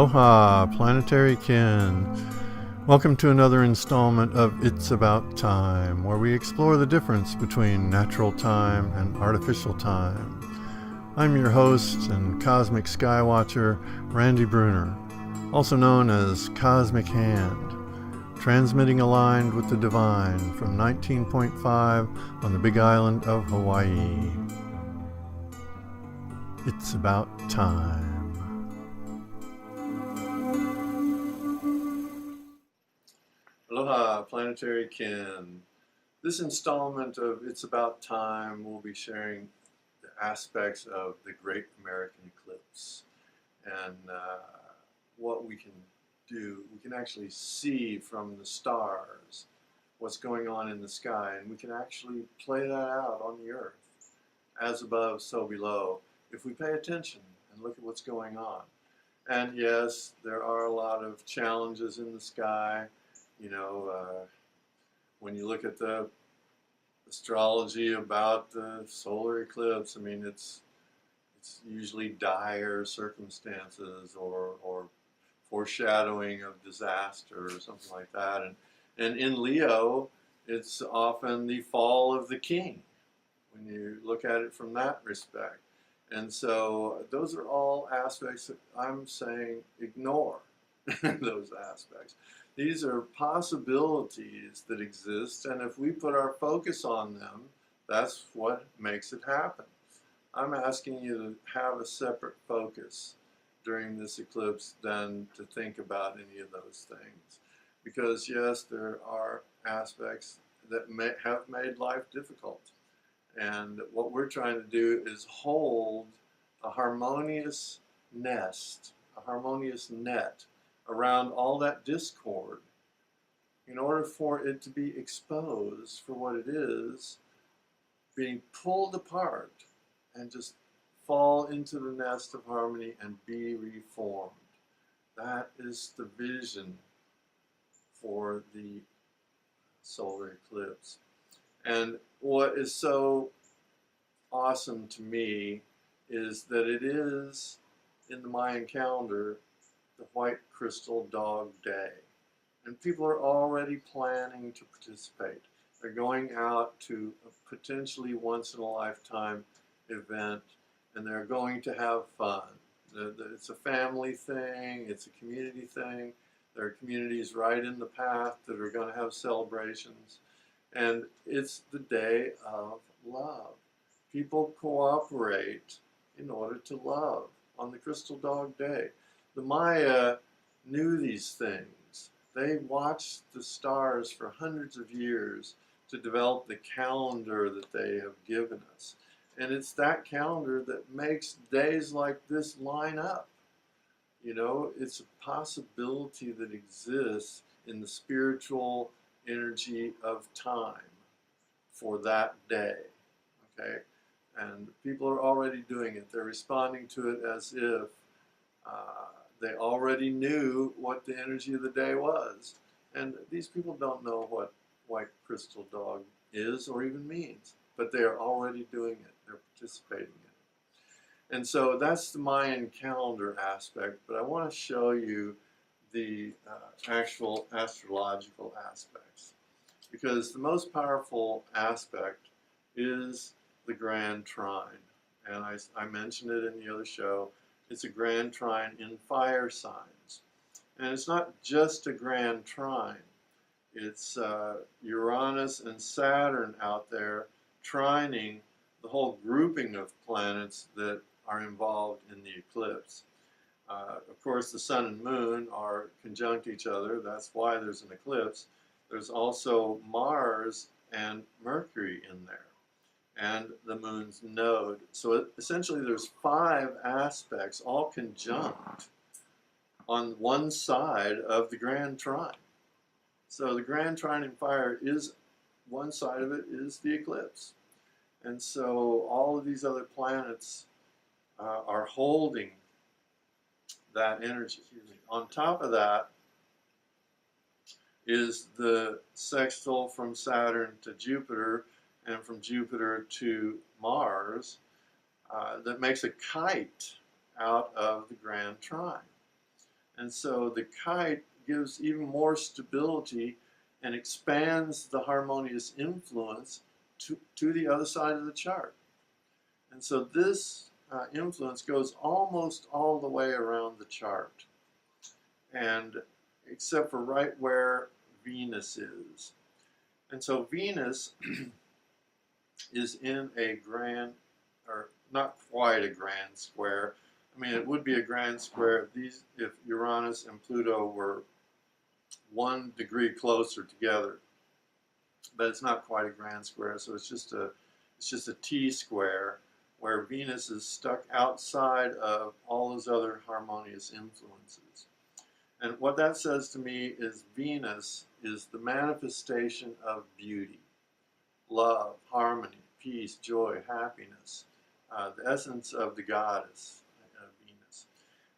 Aloha, planetary kin. Welcome to another installment of It's About Time, where we explore the difference between natural time and artificial time. I'm your host and cosmic skywatcher, Randy Bruner, also known as Cosmic Hand, transmitting aligned with the divine from 19.5 on the Big Island of Hawaii. It's about time. Aloha, planetary kin. This installment of It's About Time will be sharing the aspects of the Great American Eclipse and what we can do. We can actually see from the stars what's going on in the sky, and we can actually play that out on the earth, as above, so below, if we pay attention and look at what's going on. And yes, there are a lot of challenges in the sky. When you look at the astrology about the solar eclipse, I mean, it's usually dire circumstances or foreshadowing of disaster or something like that. And in Leo, it's often the fall of the king when you look at it from that respect. And so those are all aspects that I'm saying ignore those aspects. These are possibilities that exist, and if we put our focus on them, that's what makes it happen. I'm asking you to have a separate focus during this eclipse than to think about any of those things. Because yes, there are aspects that have made life difficult. And what we're trying to do is hold a harmonious nest, a harmonious net around all that discord in order for it to be exposed for what it is, being pulled apart and just fall into the nest of harmony and be reformed. That is the vision for the solar eclipse. And what is so awesome to me is that it is, in the Mayan calendar, the White Crystal Dog Day. And people are already planning to participate. They're going out to a potentially once-in-a-lifetime event, and they're going to have fun. It's a family thing, it's a community thing. There are communities right in the path that are going to have celebrations. And it's the day of love. People cooperate in order to love on the Crystal Dog Day. The Maya knew these things. They watched the stars for hundreds of years to develop the calendar that they have given us. And it's that calendar that makes days like this line up. It's a possibility that exists in the spiritual energy of time for that day. Okay? And people are already doing it. They're responding to it as if they already knew what the energy of the day was. And these people don't know what White Crystal Dog is or even means, but they are already doing it. They're participating in it. And so that's the Mayan calendar aspect, but I want to show you the actual astrological aspects, because the most powerful aspect is the grand trine. And I mentioned it in the other show. It's a grand trine in fire signs. And it's not just a grand trine. It's Uranus and Saturn out there trining the whole grouping of planets that are involved in the eclipse. Of course, the sun and moon are conjunct each other. That's why there's an eclipse. There's also Mars and Mercury in there, and the moon's node. So essentially there's 5 aspects, all conjunct, on one side of the grand trine. So the grand trine in fire is, one side of it is the eclipse. And so all of these other planets are holding that energy. On top of that is the sextile from Saturn to Jupiter and from Jupiter to Mars that makes a kite out of the grand trine. And so the kite gives even more stability and expands the harmonious influence to the other side of the chart. And so this influence goes almost all the way around the chart, and except for right where Venus is. And so Venus is in a grand, or not quite a grand square. I mean, it would be a grand square if Uranus and Pluto were 1 degree closer together, but it's not quite a grand square. So it's just a T-square where Venus is stuck outside of all those other harmonious influences. And what that says to me is Venus is the manifestation of beauty, love, harmony, peace, joy, happiness, the essence of the goddess, Venus.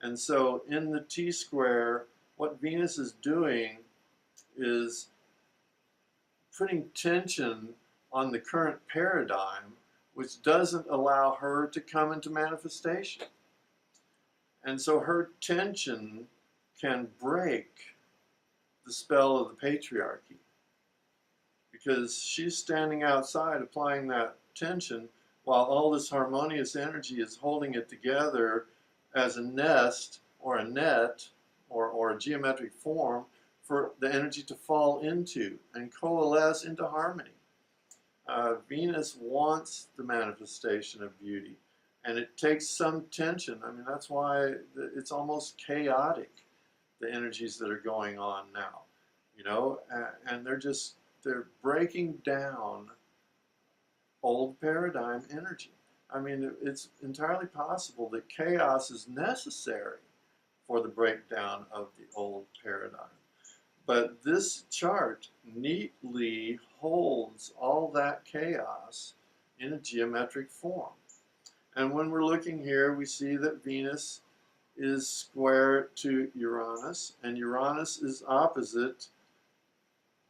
And so in the T-square, what Venus is doing is putting tension on the current paradigm, which doesn't allow her to come into manifestation. And so her tension can break the spell of the patriarchy, because she's standing outside applying that tension while all this harmonious energy is holding it together as a nest or a net or a geometric form for the energy to fall into and coalesce into harmony. Venus wants the manifestation of beauty, and it takes some tension. I mean, that's why it's almost chaotic, the energies that are going on now, you know, and they're breaking down old paradigm energy. I mean, it's entirely possible that chaos is necessary for the breakdown of the old paradigm. But this chart neatly holds all that chaos in a geometric form. And when we're looking here, we see that Venus is square to Uranus, and Uranus is opposite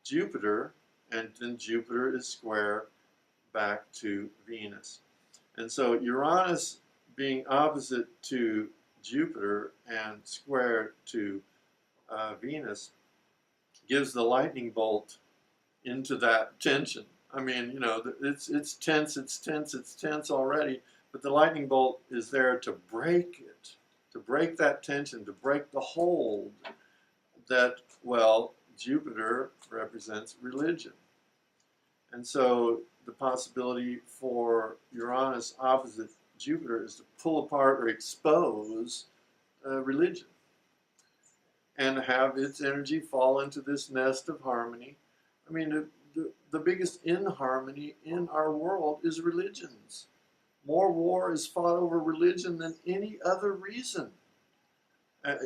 Jupiter, and then Jupiter is square back to Venus. And so Uranus being opposite to Jupiter and square to Venus gives the lightning bolt into that tension. I mean, you know, it's tense, it's tense, it's tense already, but the lightning bolt is there to break it, to break that tension, to break the hold that, well, Jupiter represents religion. And so the possibility for Uranus opposite Jupiter is to pull apart or expose religion and have its energy fall into this nest of harmony. I mean, the biggest inharmony in our world is religions. More war is fought over religion than any other reason.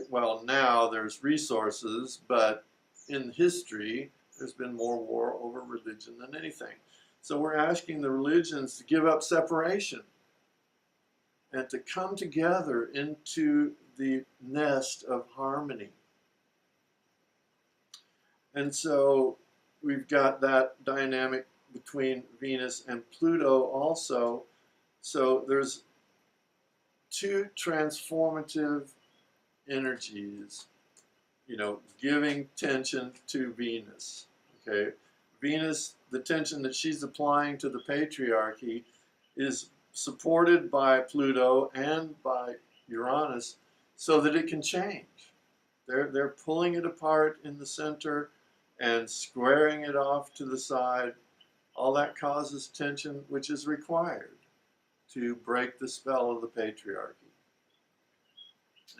Well, now there's resources, but in history, there's been more war over religion than anything. So we're asking the religions to give up separation and to come together into the nest of harmony. And so we've got that dynamic between Venus and Pluto also. So there's two transformative energies, you know, giving tension to Venus. Okay, Venus, the tension that she's applying to the patriarchy is supported by Pluto and by Uranus so that it can change. They're pulling it apart in the center and squaring it off to the side. All that causes tension, which is required to break the spell of the patriarchy.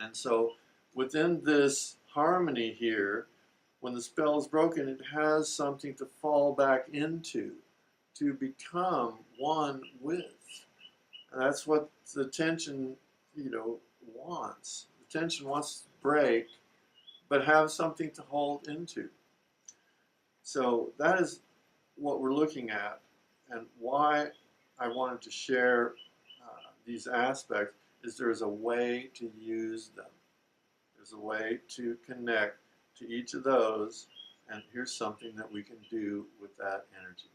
And so within this harmony here, when the spell is broken, it has something to fall back into, to become one with. And that's what the tension, you know, wants. The tension wants to break, but have something to hold into. So that is what we're looking at, and why I wanted to share these aspects is there's a way to use them. There's a way to connect to each of those, and here's something that we can do with that energy.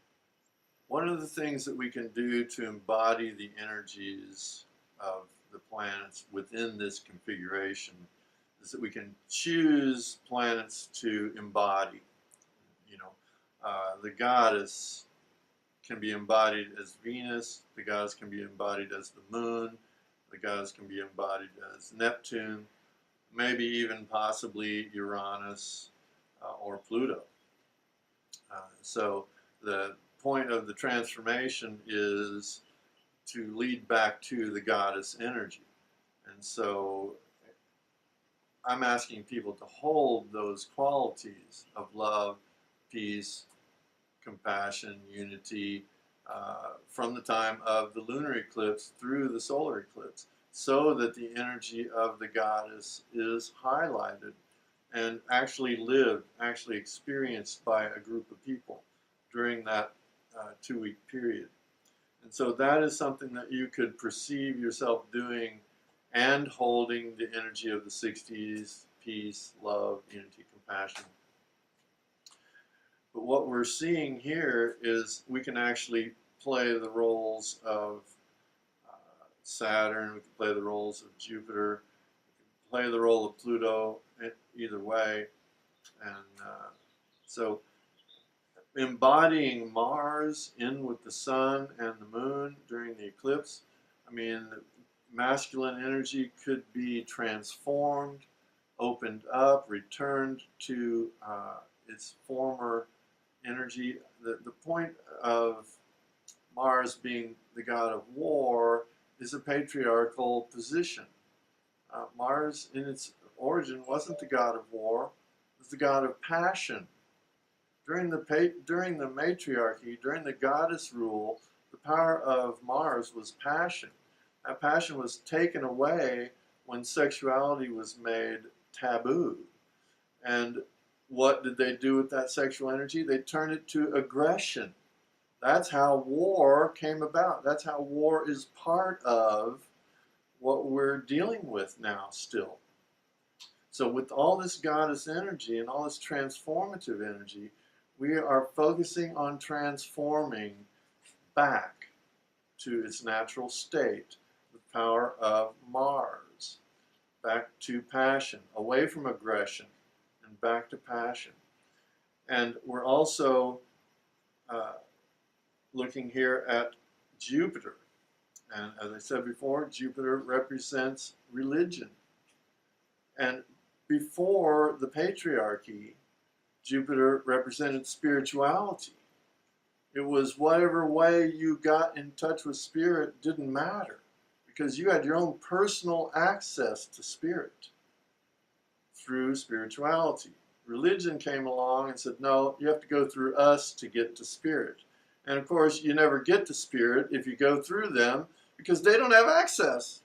One of the things that we can do to embody the energies of the planets within this configuration is that we can choose planets to embody. You know, the goddess can be embodied as Venus, the goddess can be embodied as the moon, the goddess can be embodied as Neptune, maybe even possibly Uranus or Pluto. So the point of the transformation is to lead back to the goddess energy. And so I'm asking people to hold those qualities of love, peace, compassion, unity, from the time of the lunar eclipse through the solar eclipse, so that the energy of the goddess is highlighted and actually lived, actually experienced by a group of people during that 2-week period. And so that is something that you could perceive yourself doing and holding the energy of the 60s, peace, love, unity, compassion. But what we're seeing here is we can actually play the roles of Saturn, we can play the roles of Jupiter, we can play the role of Pluto, either way. And so embodying Mars in with the sun and the moon during the eclipse, I mean, masculine energy could be transformed, opened up, returned to its former energy. The point of Mars being the god of war is a patriarchal position. Mars, in its origin, wasn't the god of war, it was the god of passion. During the matriarchy, during the goddess rule, the power of Mars was passion. That passion was taken away when sexuality was made taboo. And what did they do with that sexual energy? They turned it to aggression. That's how war came about. That's how war is part of what we're dealing with now still. So with all this goddess energy and all this transformative energy, we are focusing on transforming back to its natural state, the power of Mars, back to passion, away from aggression, and back to passion. And we're also looking here at Jupiter. And as I said before, Jupiter represents religion. And before the patriarchy, Jupiter represented spirituality. It was whatever way you got in touch with spirit didn't matter, because you had your own personal access to spirit through spirituality. Religion came along and said, no, you have to go through us to get to spirit. And of course, you never get to spirit if you go through them, because they don't have access.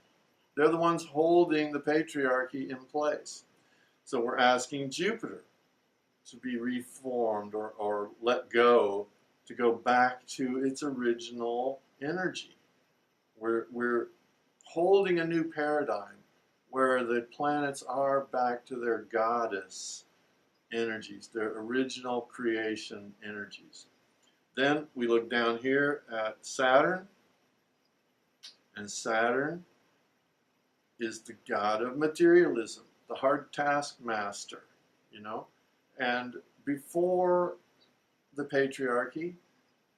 They're the ones holding the patriarchy in place. So we're asking Jupiter to be reformed or let go, to go back to its original energy. We're holding a new paradigm where the planets are back to their goddess energies, their original creation energies. Then we look down here at Saturn, and Saturn is the god of materialism, the hard taskmaster, you know. And before the patriarchy,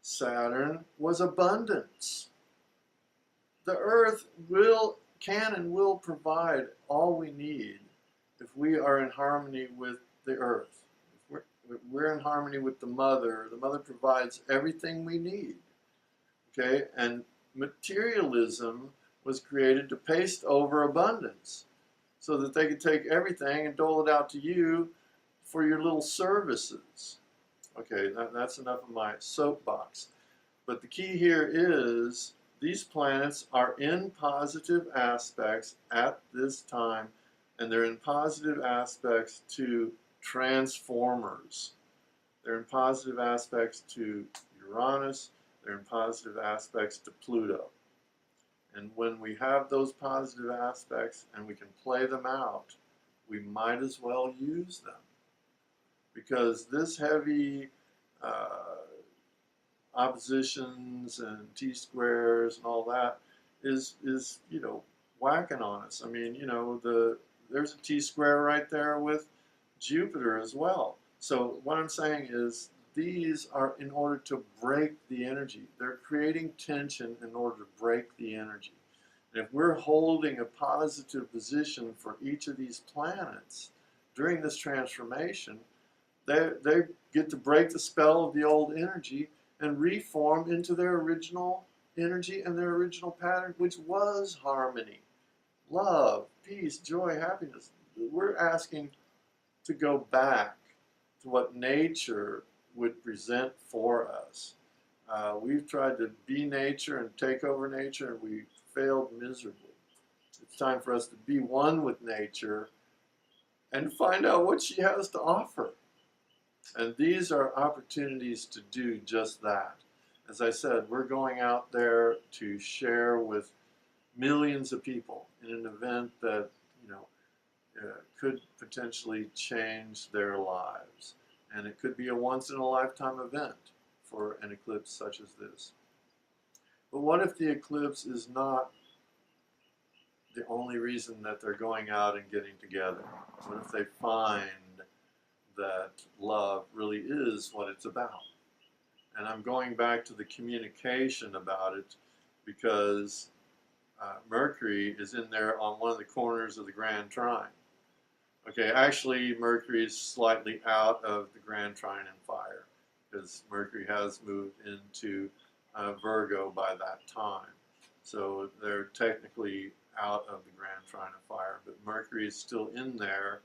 Saturn was abundance. The earth can and will provide all we need if we are in harmony with the earth. If we're in harmony with the mother provides everything we need. Okay? And materialism was created to paste over abundance so that they could take everything and dole it out to you for your little services. Okay, that's enough of my soapbox. But the key here is these planets are in positive aspects at this time, and they're in positive aspects to transformers. They're in positive aspects to Uranus. They're in positive aspects to Pluto. And when we have those positive aspects and we can play them out, we might as well use them. Because this heavy oppositions and T-squares and all that is whacking on us. I mean, the there's a T-square right there with Jupiter as well. So what I'm saying is these are in order to break the energy. They're creating tension in order to break the energy. And if we're holding a positive position for each of these planets during this transformation, they get to break the spell of the old energy and reform into their original energy and their original pattern, which was harmony, love, peace, joy, happiness. We're asking to go back to what nature would present for us. We've tried to be nature and take over nature, and we failed miserably. It's time for us to be one with nature and find out what she has to offer. And these are opportunities to do just that. As I said, we're going out there to share with millions of people in an event that, could potentially change their lives. And it could be a once-in-a-lifetime event for an eclipse such as this. But what if the eclipse is not the only reason that they're going out and getting together? What if they find that love really is what it's about? And I'm going back to the communication about it because Mercury is in there on one of the corners of the Grand Trine. Okay, actually Mercury is slightly out of the Grand Trine in fire because Mercury has moved into Virgo by that time. So they're technically out of the Grand Trine of fire, but Mercury is still in there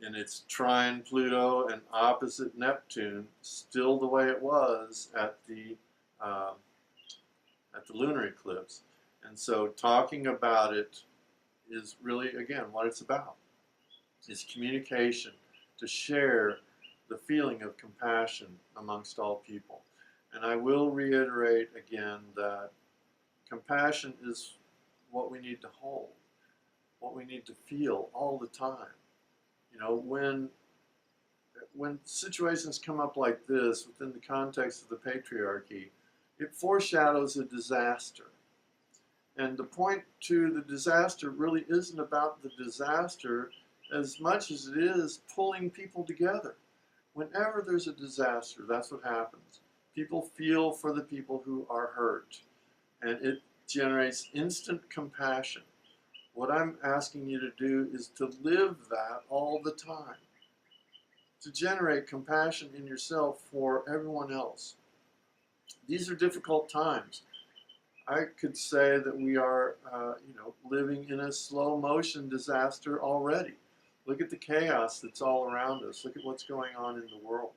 in its trine Pluto and opposite Neptune, still the way it was at the lunar eclipse. And so talking about it is really, again, what it's about. It's communication, to share the feeling of compassion amongst all people. And I will reiterate again that compassion is what we need to hold, what we need to feel all the time. When situations come up like this within the context of the patriarchy, it foreshadows a disaster. And the point to the disaster really isn't about the disaster as much as it is pulling people together. Whenever there's a disaster, that's what happens. People feel for the people who are hurt, and it generates instant compassion. What I'm asking you to do is to live that all the time, to generate compassion in yourself for everyone else. These are difficult times. I could say that we are, living in a slow motion disaster already. Look at the chaos that's all around us. Look at what's going on in the world.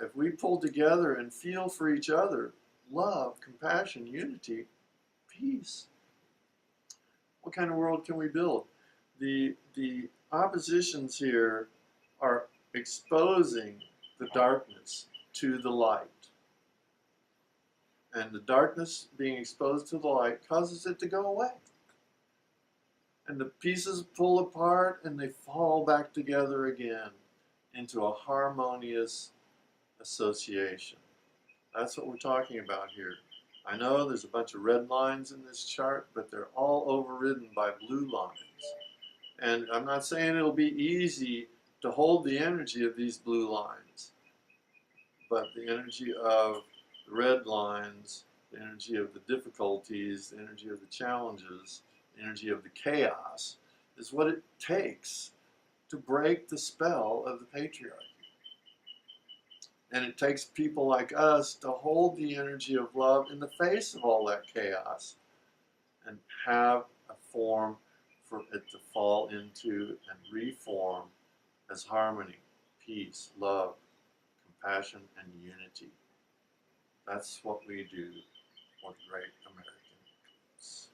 If we pull together and feel for each other, love, compassion, unity, peace, what kind of world can we build? The oppositions here are exposing the darkness to the light. And the darkness being exposed to the light causes it to go away. And the pieces pull apart and they fall back together again into a harmonious association. That's what we're talking about here. I know there's a bunch of red lines in this chart, but they're all overridden by blue lines. And I'm not saying it'll be easy to hold the energy of these blue lines, but the energy of the red lines, the energy of the difficulties, the energy of the challenges, the energy of the chaos is what it takes to break the spell of the patriarchy. And it takes people like us to hold the energy of love in the face of all that chaos and have a form for it to fall into and reform as harmony, peace, love, compassion, and unity. That's what we do for the Great American Eclipse.